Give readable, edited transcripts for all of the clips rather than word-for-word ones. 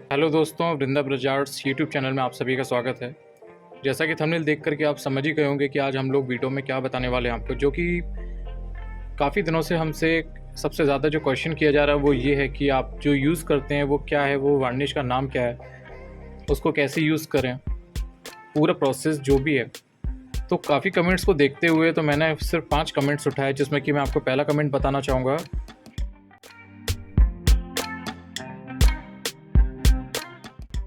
Hello दोस्तों, वृंदा Braj arts YouTube channel में आप सभी का स्वागत है। जैसा कि थंबनेल देख कर के आप समझ ही गए होंगे कि आज हम लोग वीडियो में क्या बताने वाले हैं आपको, जो कि काफ़ी दिनों से हमसे सबसे ज़्यादा जो क्वेश्चन किया जा रहा है वो ये है कि आप जो यूज़ करते हैं वो क्या है, वो वार्निश का नाम क्या है, उसको कैसे यूज़ करें, पूरा प्रोसेस जो भी है। तो काफ़ी कमेंट्स को देखते हुए तो मैंने सिर्फ 5 कमेंट्स उठाए, जिसमें कि मैं आपको पहला कमेंट बताना चाहूँगा।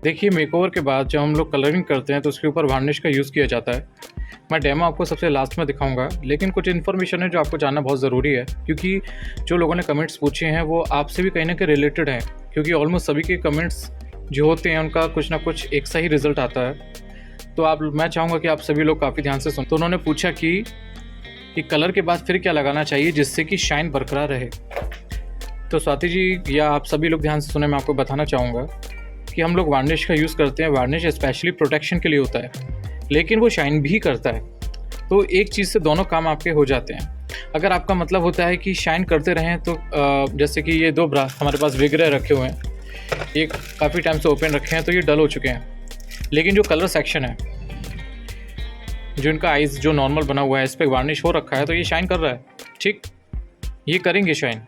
देखिए, मेकओवर के बाद जब हम लोग कलरिंग करते हैं तो उसके ऊपर वार्निश का यूज़ किया जाता है। मैं डेमो आपको सबसे लास्ट में दिखाऊंगा, लेकिन कुछ इन्फॉर्मेशन है जो आपको जानना बहुत ज़रूरी है, क्योंकि जो लोगों ने कमेंट्स पूछे हैं वो आपसे भी कहीं ना कहीं रिलेटेड हैं, क्योंकि ऑलमोस्ट सभी के कमेंट्स जो होते हैं उनका कुछ ना कुछ एक सा ही रिजल्ट आता है। तो मैं चाहूँगा कि आप सभी लोग काफ़ी ध्यान से सुन। तो उन्होंने पूछा कि कलर के बाद फिर क्या लगाना चाहिए जिससे कि शाइन बरकरार रहे। तो स्वाति जी या आप सभी लोग ध्यान से सुने, मैं आपको बताना चाहूँगा कि हम लोग वार्निश का यूज़ करते हैं। वार्निश स्पेशली प्रोटेक्शन के लिए होता है, लेकिन वो शाइन भी करता है। तो एक चीज़ से दोनों काम आपके हो जाते हैं। अगर आपका मतलब होता है कि शाइन करते रहें तो जैसे कि ये 2 ब्रश हमारे पास विग्रह रखे हुए हैं, ये काफ़ी टाइम से ओपन रखे हैं तो ये डल हो चुके हैं, लेकिन जो कलर सेक्शन है, जो इनका आइज़ जो नॉर्मल बना हुआ है, इस पर वार्निश हो रखा है तो ये शाइन कर रहा है। ठीक, ये करेंगे शाइन।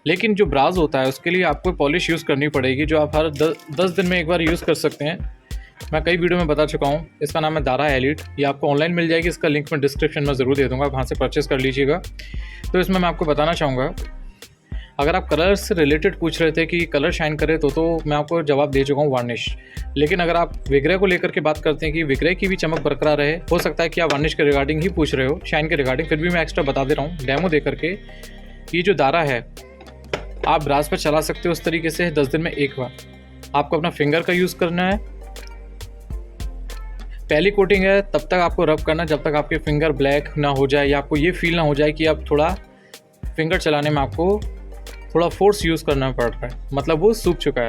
लेकिन जो ब्रास होता है उसके लिए आपको पॉलिश यूज़ करनी पड़ेगी, जो आप हर 10 दिन में एक बार यूज़ कर सकते हैं। मैं कई वीडियो में बता चुका हूँ। इसका नाम है दारा एलिट। ये आपको ऑनलाइन मिल जाएगी, इसका लिंक मैं डिस्क्रिप्शन में ज़रूर दे दूँगा, वहाँ से परचेस कर लीजिएगा। तो इसमें मैं आपको बताना चाहूँगा, अगर आप कलर से रिलेटेड पूछ रहे थे कि कलर शाइन करे तो मैं आपको जवाब दे चुका हूँ, वार्निश। लेकिन अगर आप विग्रह को लेकर के बात करते हैं कि विग्रह की भी चमक बरकरार रहे, हो सकता है कि आप वार्निश के रिगार्डिंग ही पूछ रहे हो, शाइन के रिगार्डिंग, फिर भी मैं एक्स्ट्रा बता दे रहा हूँ डेमो दे करके। ये जो दारा है आप ब्रास पर चला सकते हो उस तरीके से 10 दिन में एक बार। आपको अपना फिंगर का यूज़ करना है। पहली कोटिंग है तब तक आपको रब करना जब तक आपके फिंगर ब्लैक ना हो जाए, या आपको ये फील ना हो जाए कि अब थोड़ा फिंगर चलाने में आपको थोड़ा फोर्स यूज़ करना पड़ रहा है, मतलब वो सूख चुका है।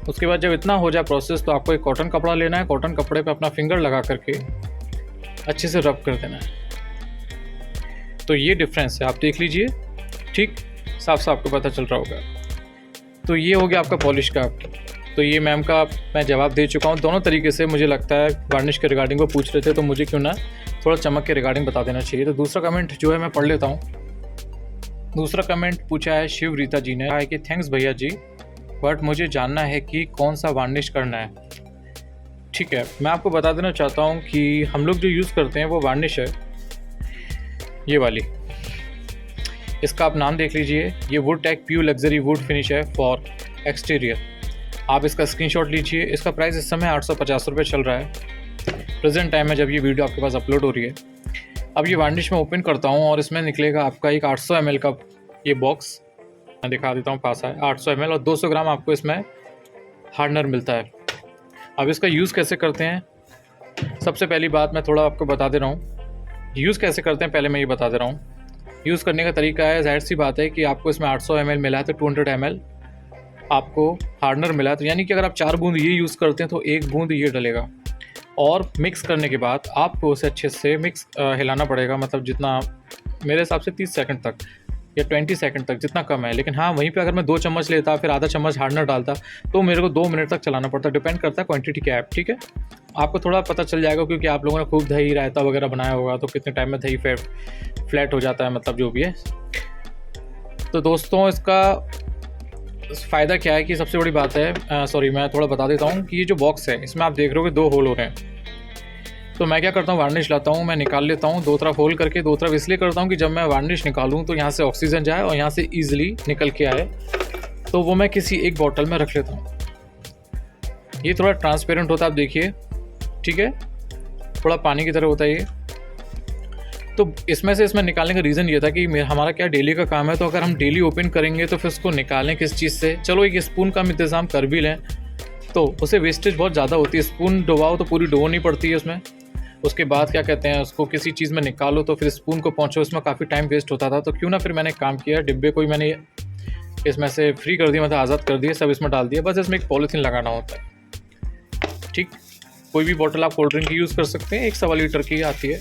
उसके बाद जब इतना हो जाए प्रोसेस, तो आपको एक कॉटन कपड़ा लेना है। कॉटन कपड़े पे अपना फिंगर लगा करके अच्छे से रब कर देना है। तो ये डिफरेंस है, आप देख लीजिए। ठीक, साफ साफ आपको पता चल रहा होगा। तो ये हो गया आपका पॉलिश का। तो ये मैम का मैं जवाब दे चुका हूँ दोनों तरीके से। मुझे लगता है वार्निश के रिगार्डिंग वो पूछ रहे थे, तो मुझे क्यों ना थोड़ा चमक के रिगार्डिंग बता देना चाहिए। तो दूसरा कमेंट जो है मैं पढ़ लेता हूँ। दूसरा कमेंट पूछा है शिव रीता जी ने, कहा है कि थैंक्स भैया जी, बट मुझे जानना है कि कौन सा वार्निश करना है। ठीक है, मैं आपको बता देना चाहता हूँ कि हम लोग जो यूज़ करते हैं वो वार्निश है ये वाली। इसका आप नाम देख लीजिए, ये wood tech pure luxury wood finish है फॉर एक्सटीरियर। आप इसका स्क्रीनशॉट लीजिए। इसका प्राइस इस समय 850 रुपये चल रहा है प्रेजेंट टाइम में, जब ये वीडियो आपके पास अपलोड हो रही है। अब ये वार्निश मैं ओपन करता हूँ और इसमें निकलेगा आपका एक 800 ml का ये बॉक्स। मैं दिखा देता हूँ, पास है 800 ml और 200 ग्राम आपको इसमें हार्डनर मिलता है। अब इसका यूज़ कैसे करते हैं, सबसे पहली बात मैं थोड़ा आपको बता दे रहा हूँ। यूज़ कैसे करते हैं पहले मैं ये बता दे रहा हूँ। यूज़ करने का तरीका है, जाहिर सी बात है कि आपको इसमें 800 ml मिला है तो 200 ml आपको हार्डनर मिला है। तो यानी कि अगर आप 4 बूंद ये यूज़ करते हैं तो 1 बूंद ये डलेगा। और मिक्स करने के बाद आपको उसे अच्छे से हिलाना पड़ेगा, मतलब जितना मेरे हिसाब से 30 सेकंड तक या 20 सेकंड तक, जितना कम है। लेकिन हाँ, वहीं पे अगर मैं 2 चम्मच लेता फिर आधा चम्मच हार्डनर डालता तो मेरे को 2 मिनट तक चलाना पड़ता। डिपेंड करता है क्वांटिटी क्या है। ठीक है, आपको थोड़ा पता चल जाएगा, क्योंकि आप लोगों ने खूब दही रायता वगैरह बनाया होगा, तो कितने टाइम में दही फ्लैट हो जाता है, मतलब जो भी है। तो दोस्तों, इसका फ़ायदा क्या है कि सबसे बड़ी बात है, मैं थोड़ा बता देता हूँ कि ये जो बॉक्स है इसमें आप देख रहे हो कि 2 होल हो रहे हैं। तो मैं क्या करता हूँ, वार्निश लाता हूँ, मैं निकाल लेता हूँ 2 तरफ होल करके। 2 तरफ इसलिए करता हूँ कि जब मैं वार्निश निकालूँ तो यहाँ से ऑक्सीजन जाए और यहाँ से ईजिली निकल के आए, तो वो मैं किसी एक बॉटल में रख लेता हूँ। ये थोड़ा ट्रांसपेरेंट होता है, आप देखिए। ठीक है, थोड़ा पानी की तरह होता है ये। तो इसमें निकालने का रीज़न ये था कि हमारा क्या डेली का काम है, तो अगर हम डेली ओपन करेंगे तो फिर उसको निकालें किस चीज़ से। चलो एक स्पून का हम इंतज़ाम कर भी लें तो उसे वेस्टेज बहुत ज़्यादा होती है। स्पून डुबाओ तो पूरी डुबो नहीं पड़ती है उसमें। उसके बाद क्या कहते हैं, उसको किसी चीज़ में निकालो तो फिर स्पून को पहुँचो, उसमें काफ़ी टाइम वेस्ट होता था। तो क्यों ना फिर मैंने काम किया, डिब्बे को ही मैंने इसमें से फ्री कर दिया, मतलब आज़ाद कर दिया, सब इसमें डाल दिया। बस इसमें एक पॉलीथीन लगाना होता है। ठीक, कोई भी बॉटल आप कोल्ड ड्रिंक की यूज़ कर सकते हैं, 1 सवा लीटर की आती है।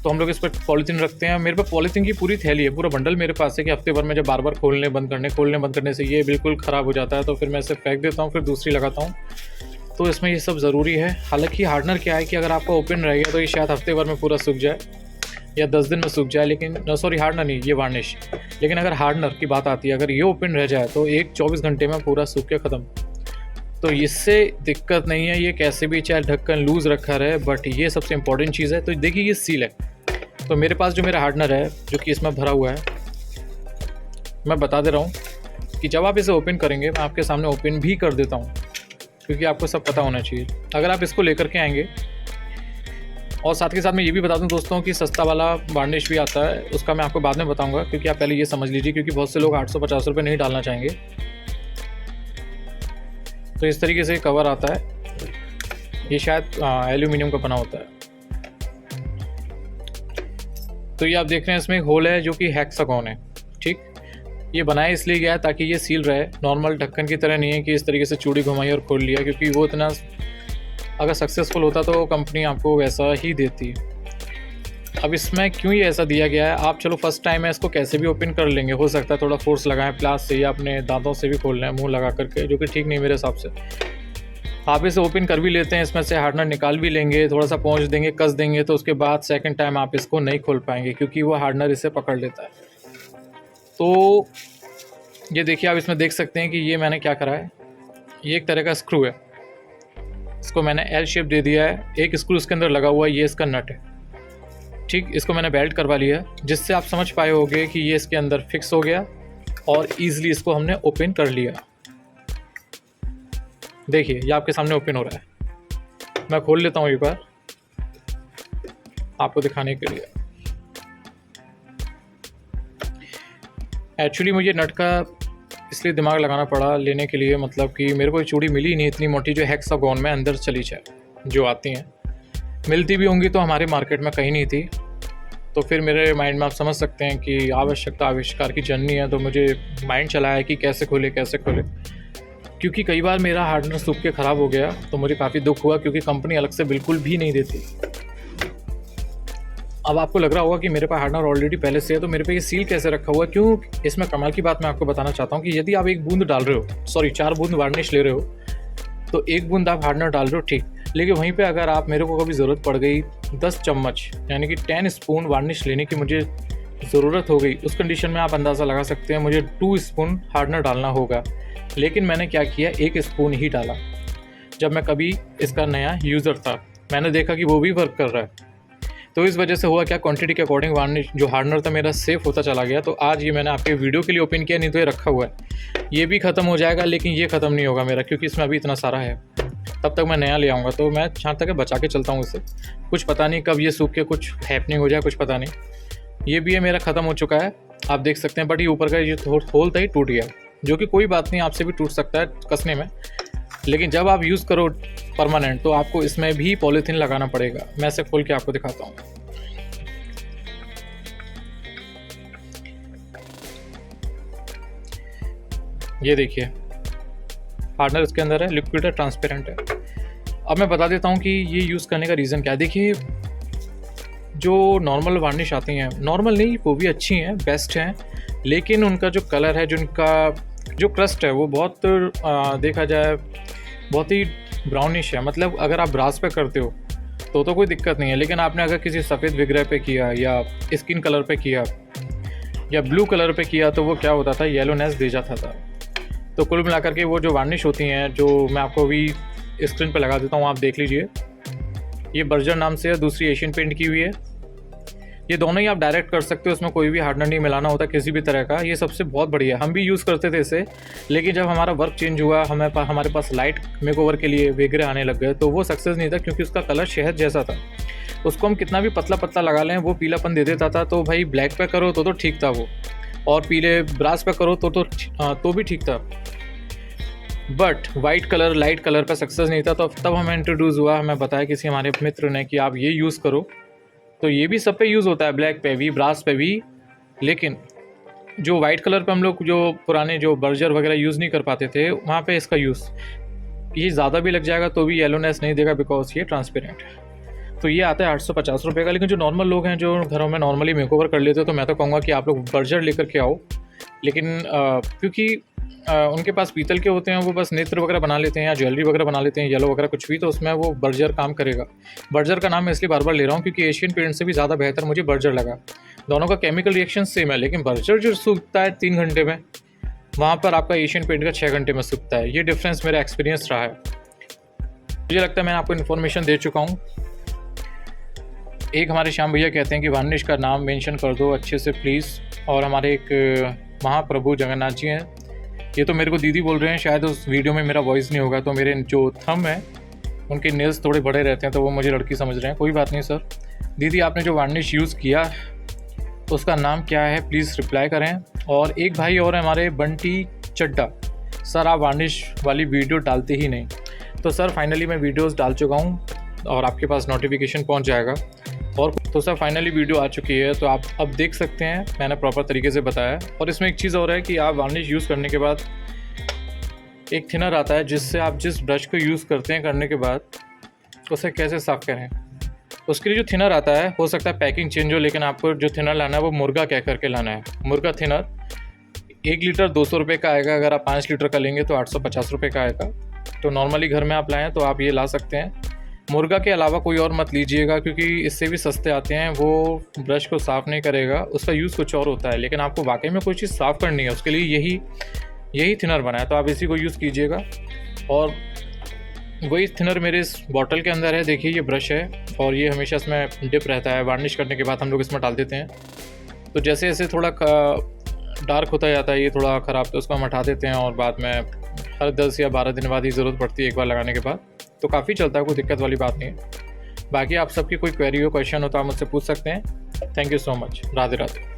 तो हम लोग इस पर पॉलीथीन रखते हैं। मेरे पास पॉलीथीन की पूरी थैली है, पूरा बंडल मेरे पास है कि हफ्ते भर में जब बार बार खोलने बंद करने से ये बिल्कुल ख़राब हो जाता है, तो फिर मैं इसे फेंक देता हूँ, फिर दूसरी लगाता हूँ। तो इसमें ये सब ज़रूरी है। हालांकि हार्डनर क्या है कि अगर आपका ओपन रह गया तो ये शायद हफ्ते भर में पूरा सूख जाए या 10 दिन में सूख जाए, लेकिन सॉरी हार्डनर नहीं, ये वार्निश। लेकिन अगर हार्डनर की बात आती है, अगर ये ओपन रह जाए तो 24 घंटे में पूरा सूख के ख़त्म। तो इससे दिक्कत नहीं है, ये कैसे भी चाहे ढक्कन लूज़ रखा रहे, बट ये सबसे इंपॉर्टेंट चीज़ है। तो देखिए ये सील है। तो मेरे पास जो मेरा हार्डनर है जो कि इसमें भरा हुआ है, मैं बता दे रहा हूँ कि जब आप इसे ओपन करेंगे, मैं आपके सामने ओपन भी कर देता हूँ क्योंकि आपको सब पता होना चाहिए। अगर आप इसको लेकर के आएंगे, और साथ के साथ मैं ये भी बता दूं दोस्तों कि सस्ता वाला वार्निश भी आता है, उसका मैं आपको बाद में बताऊंगा, क्योंकि आप पहले ये समझ लीजिए, क्योंकि बहुत से लोग 850 रुपये नहीं डालना चाहेंगे। तो इस तरीके से कवर आता है, ये शायद एल्यूमिनियम का बना होता है। तो ये आप देख रहे हैं इसमें एक होल है जो कि हेक्सागोन है, ठीक। ये बनाया इसलिए गया है ताकि ये सील रहे, नॉर्मल ढक्कन की तरह नहीं है कि इस तरीके से चूड़ी घुमाई और खोल लिया, क्योंकि वो इतना अगर सक्सेसफुल होता तो कंपनी आपको वैसा ही देती। अब इसमें क्यों ये ऐसा दिया गया है, आप चलो फर्स्ट टाइम है इसको कैसे भी ओपन कर लेंगे, हो सकता है थोड़ा फोर्स लगाएं प्लास से या अपने दांतों से भी खोल लें मुंह लगा करके, जो कि ठीक नहीं मेरे हिसाब से। आप इसे ओपन कर भी लेते हैं, इसमें से हार्डनर निकाल भी लेंगे, थोड़ा सा पहुँच देंगे, कस देंगे, तो उसके बाद सेकेंड टाइम आप इसको नहीं खोल पाएंगे क्योंकि वो हार्डनर इसे पकड़ लेता है। तो ये देखिए, आप इसमें देख सकते हैं कि ये मैंने क्या करा है, ये एक तरह का स्क्रू है, इसको मैंने एल शेप दे दिया है, एक स्क्रू इसके अंदर लगा हुआ है, ये इसका नट है, ठीक। इसको मैंने बेल्ट करवा लिया, जिससे आप समझ पाए होंगे कि ये इसके अंदर फिक्स हो गया और ईजिली इसको हमने ओपन कर लिया। देखिए ये आपके सामने ओपन हो रहा है। मैं खोल लेता हूँ एक बार आपको दिखाने के लिए। एक्चुअली मुझे नट का इसलिए दिमाग लगाना पड़ा लेने के लिए, मतलब कि मेरे को चूड़ी मिली नहीं इतनी मोटी जो हेक्सागोन में अंदर चली जाए, जो आती हैं, मिलती भी होंगी तो हमारे मार्केट में कहीं नहीं थी। तो फिर मेरे माइंड में आप समझ सकते हैं कि आवश्यकता आविष्कार की जननी है, तो मुझे माइंड चलाया कि कैसे खोले। क्योंकि कई बार मेरा हार्डनर सूख के ख़राब हो गया तो मुझे काफ़ी दुख हुआ, क्योंकि कंपनी अलग से बिल्कुल भी नहीं देती। अब आपको लग रहा होगा कि मेरे पास हार्डनर ऑलरेडी पहले से है, तो मेरे पे ये सील कैसे रखा हुआ है, क्यों? इसमें कमाल की बात मैं आपको बताना चाहता हूँ कि यदि आप 1 बूंद डाल रहे हो, सॉरी 4 बूंद वार्निश ले रहे हो, तो 1 बूंद आप हार्डनर डाल रहे हो, ठीक। लेकिन वहीं पे अगर आप मेरे को कभी ज़रूरत पड़ गई 10 चम्मच यानी कि 10 स्पून वार्निश लेने की मुझे ज़रूरत हो गई, उस कंडीशन में आप अंदाज़ा लगा सकते हैं मुझे 2 स्पून हार्डनर डालना होगा। लेकिन मैंने क्या किया, 1 स्पून ही डाला। जब मैं कभी इसका नया यूज़र था, मैंने देखा कि वो भी वर्क कर रहा है, तो इस वजह से हुआ क्या, क्वांटिटी के अकॉर्डिंग वार्निश जो हार्डनर था मेरा सेफ होता चला गया। तो आज ये मैंने आपके वीडियो के लिए ओपन किया, नहीं तो ये रखा हुआ है। ये भी ख़त्म हो जाएगा, लेकिन ये ख़त्म नहीं होगा मेरा, क्योंकि इसमें अभी इतना सारा है। तब तक मैं नया ले आऊँगा, तो मैं जहाँ तक बचा के चलता हूँ इसे। कुछ पता नहीं कब ये सूख के कुछ हैपनिंग हो जाए, कुछ पता नहीं। ये भी है मेरा ख़त्म हो चुका है, आप देख सकते हैं। बट ये ऊपर का ये होल था, ये टूट गया, जो कि कोई बात नहीं, आपसे भी टूट सकता है कसने में। लेकिन जब आप यूज़ करो परमानेंट, तो आपको इसमें भी पॉलीथीन लगाना पड़ेगा। मैं इसे खोल के आपको दिखाता हूँ। ये देखिए हार्डनर इसके अंदर है, लिक्विड है, ट्रांसपेरेंट है। अब मैं बता देता हूँ कि ये यूज़ करने का रीज़न क्या है। देखिए जो नॉर्मल वार्निश आती हैं, नॉर्मल नहीं, वो भी अच्छी हैं, बेस्ट हैं, लेकिन उनका जो कलर है, जो उनका जो क्रस्ट है, वो बहुत देखा जाए बहुत ही ब्राउनिश है। मतलब अगर आप ब्रास पे करते हो तो कोई दिक्कत नहीं है, लेकिन आपने अगर किसी सफ़ेद विग्रह पे किया या स्किन कलर पे किया या ब्लू कलर पे किया, तो वो क्या होता था, येलोनेस दे जाता था। तो कुल मिलाकर के वो जो वार्निश होती हैं, जो मैं आपको अभी स्क्रीन पे लगा देता हूँ, आप देख लीजिए। ये बर्जर नाम से है, दूसरी एशियन पेंट की हुई है। ये दोनों ही आप डायरेक्ट कर सकते हो, इसमें कोई भी हार्डनर नहीं मिलाना होता किसी भी तरह का। ये सबसे बहुत बढ़िया, हम भी यूज़ करते थे इसे, लेकिन जब हमारा वर्क चेंज हुआ, हमारे पास लाइट मेकओवर के लिए वेगरे आने लग गए, तो वो सक्सेस नहीं था, क्योंकि उसका कलर शहद जैसा था। उसको हम कितना भी पतला पतला लगा लें, वो पीलापन दे देता था। तो भाई ब्लैक पे करो तो ठीक था वो, और पीले ब्रास पे करो तो भी ठीक था, but white colour, light colour पे सक्सेस नहीं था। तो तब हमें इंट्रोड्यूस हुआ, हमें बताया किसी हमारे मित्र ने कि आप ये यूज़ करो। तो ये भी सब पे यूज़ होता है, ब्लैक पे भी, ब्रास पे भी, लेकिन जो वाइट कलर पे हम लोग जो पुराने जो बर्जर वगैरह यूज़ नहीं कर पाते थे, वहाँ पे इसका यूज़, ये ज़्यादा भी लग जाएगा तो भी येलोनेस नहीं देगा, बिकॉज ये ट्रांसपेरेंट है। तो ये आता है 850 रुपये का। लेकिन जो नॉर्मल लोग हैं जो घरों में नॉर्मली मेकओवर कर लेते हैं, तो मैं तो कहूँगा कि आप लोग बर्जर लेकर के आओ। लेकिन क्योंकि उनके पास पीतल के होते हैं, वो बस नेत्र वगैरह बना लेते हैं या ज्वेलरी वगैरह बना लेते हैं, येलो वगैरह कुछ भी, तो उसमें वो बर्जर काम करेगा। बर्जर का नाम मैं इसलिए बार बार ले रहा हूँ क्योंकि एशियन पेंट से भी ज़्यादा बेहतर मुझे बर्जर लगा। दोनों का केमिकल रिएक्शन सेम है, लेकिन बर्जर जो सूखता है 3 घंटे में, वहाँ पर आपका एशियन पेंट का 6 घंटे में सूखता है। ये डिफरेंस मेरा एक्सपीरियंस रहा है। मुझे लगता है मैंने आपको इन्फॉर्मेशन दे चुका हूँ। एक हमारे श्याम भैया कहते हैं कि वार्निश का नाम मेंशन कर दो अच्छे से प्लीज़। और हमारे एक महाप्रभु जगन्नाथ जी हैं, ये तो मेरे को दीदी बोल रहे हैं, शायद उस वीडियो में मेरा वॉइस नहीं होगा, तो मेरे जो थंब है उनके नेल्स थोड़े बड़े रहते हैं, तो वो मुझे लड़की समझ रहे हैं। कोई बात नहीं सर। दीदी आपने जो वार्निश यूज़ किया उसका नाम क्या है, प्लीज़ रिप्लाई करें। और एक भाई और हमारे बंटी चड्डा, सर आप वार्निश वाली वीडियो डालते ही नहीं। तो सर फाइनली मैं वीडियोस डाल चुका हूँ और आपके पास नोटिफिकेशन पहुँच जाएगा। और तो सर फाइनली वीडियो आ चुकी है, तो आप अब देख सकते हैं, मैंने प्रॉपर तरीके से बताया। और इसमें एक चीज़ और है कि आप वार्निश यूज़ करने के बाद एक थिनर आता है, जिससे आप जिस ब्रश को यूज़ करते हैं करने के बाद उसे कैसे साफ़ करें, उसके लिए जो थिनर आता है, हो सकता है पैकिंग चेंज हो, लेकिन आपको जो थिनर लाना है वो मुर्गा कह करके लाना है। मुर्गा थिनर 1 लीटर 200 रुपये का आएगा। अगर आप 5 लीटर का लेंगे तो 850 रुपये का आएगा। तो नॉर्मली घर में आप लाएँ तो आप ये ला सकते हैं। मुर्गा के अलावा कोई और मत लीजिएगा, क्योंकि इससे भी सस्ते आते हैं, वो ब्रश को साफ़ नहीं करेगा, उसका यूज़ कुछ और होता है। लेकिन आपको वाकई में कोई चीज़ साफ़ करनी है, उसके लिए यही थिनर बना है, तो आप इसी को यूज़ कीजिएगा। और वही थिनर मेरे इस बॉटल के अंदर है, देखिए ये ब्रश है और ये हमेशा इसमें डिप रहता है। वार्निश करने के बाद हम लोग इसमें डाल देते हैं। तो जैसे जैसे थोड़ा डार्क होता जाता है, ये थोड़ा ख़राब, तो उसको हम हटा देते हैं और बाद में हर 10 या 12 दिन बाद ही ज़रूरत पड़ती है एक बार लगाने के बाद। तो काफ़ी चलता है, कोई दिक्कत वाली बात नहीं है। बाकी आप सबकी कोई क्वेरी हो, क्वेश्चन हो तो आप मुझसे पूछ सकते हैं। Thank you so much. Radhe Radhe.